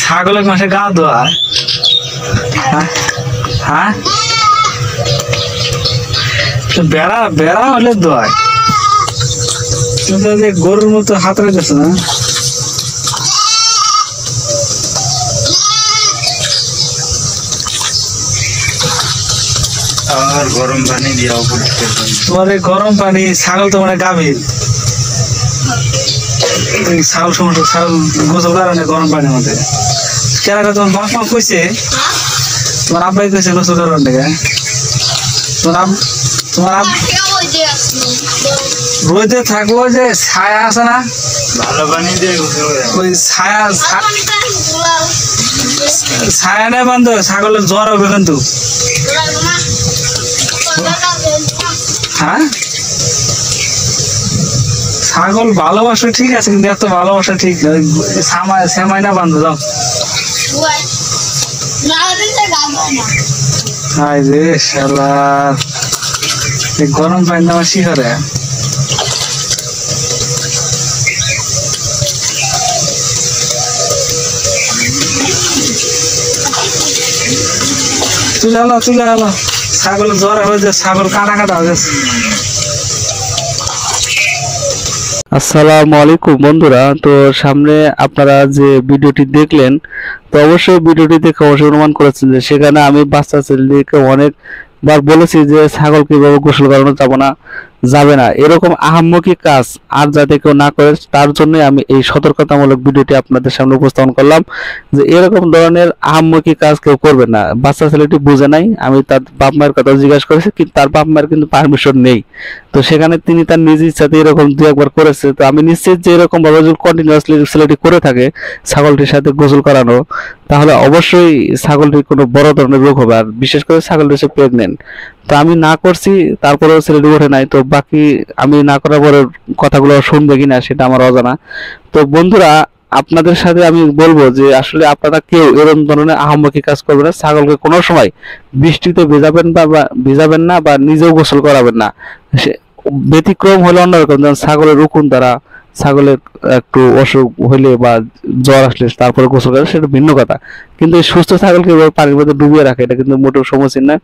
ছাগলের মাসে গা ধোয়া হ্যাঁ বেড়া বেড়া হলে দোয়ায় গরুর মতো হাত রেখেছে না গরম পানি দিয়া তোমার গরম পানি ছাগল তো মানে গাভীর ছাগল সমস্যা ছাগল গোসল কারণে গরম পানির মধ্যে কেরা তোমার বাপ মা কইছে তোমার আব্বাই কইছে গোসল কারণ থেকে তোমার রোদে থাকবো যে ছায়া আছে না ভালো পানি দিয়ে ওই ছায়া ছায়া নেই বান্ধব ছাগলের জ্বর হবে কিন্তু হ্যাঁ ছাগল ভালোবাসা ঠিক আছে কিন্তু এত ভালোবাসা ঠিক নয় শ্যামাই না বান্ধব যাও হাই রে শালা গরম পানি আমার শিখরে তুলে আলো ছাগল জ্বর হয়েছে ছাগল কাটা হয়ে গেছে আসসালামু আলাইকুম বন্ধুরা। তো সামনে আপনারা যে ভিডিওটি দেখলেন তো অবশ্যই ভিডিওটি দেখে অবশ্যই অনুমান করেছেন যে সেখানে আমি বাচ্চা ছেলেকে অনেকবার বলেছি যে ছাগল কিভাবে গোসল করানো যাবে না এরকম আহাম্মকি কাজ আর যাতে কেউ না করে তার জন্য আমি এই সতর্কতামূলক ভিডিওটি আপনাদের সামনে উপস্থাপন করলাম যে এরকম ধরনের আহাম্মকি কাজ কেউ করবে না। বাচ্চা ছেলেটি বুঝে নাই, আমি তার বাপ মায়ের কথা জিজ্ঞাসা করেছি কিন্তু তার বাপ মায়ের কিন্তু পারমিশন নেই। তো সেখানে তিনি তার নিজ ইচ্ছাতে এরকম দু একবার করেছে। তো আমি নিশ্চিত যে এরকম ভাবে যদি কন্টিনিউয়াসলি ছেলেটি করে থাকে ছাগলটির সাথে গোসল করানো তাহলে অবশ্যই ছাগলটির কোনো বড় ধরনের রোগ হবে, আর বিশেষ করে ছাগলটি হচ্ছে প্রেগনেন্ট। তো আমি না করছি তারপরেও ছেলেটি ওঠে নাই, তো বাকি আমি না করার পরে কথাগুলো শুনবে কিনা সেটা আমার অজানা। তো বন্ধুরা আপনাদের সাথে আমি বলবো যে আসলে আপনারা কেউ এরকম ধরনের আহাম্মকি কাজ করবেন না। ছাগলকে কোনো সময় বৃষ্টিতে ভেজাবেন না বা নিজেও গোসল করাবেন না। ব্যতিক্রম হলে অন্যরকম, যেমন ছাগলের রুকুন দ্বারা ছাগলের একটু অসুখ হইলে বা জ্বর আসলে তারপরে গোসল করে সেটা ভিন্ন কথা, কিন্তু এই সুস্থ ছাগলকে পানির মধ্যে ডুবিয়ে রাখে এটা কিন্তু মোটেও সমীচীন নয়।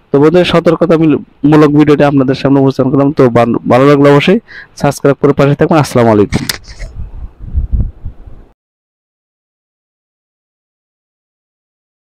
তো বন্ধুদের সতর্কতামূলক ভিডিওটি আপনাদের সামনে উপস্থাপন করলাম। তো ভালো লাগলে অবশ্যই সাবস্ক্রাইব করে পাশে থাকবেন। আসসালামু আলাইকুম।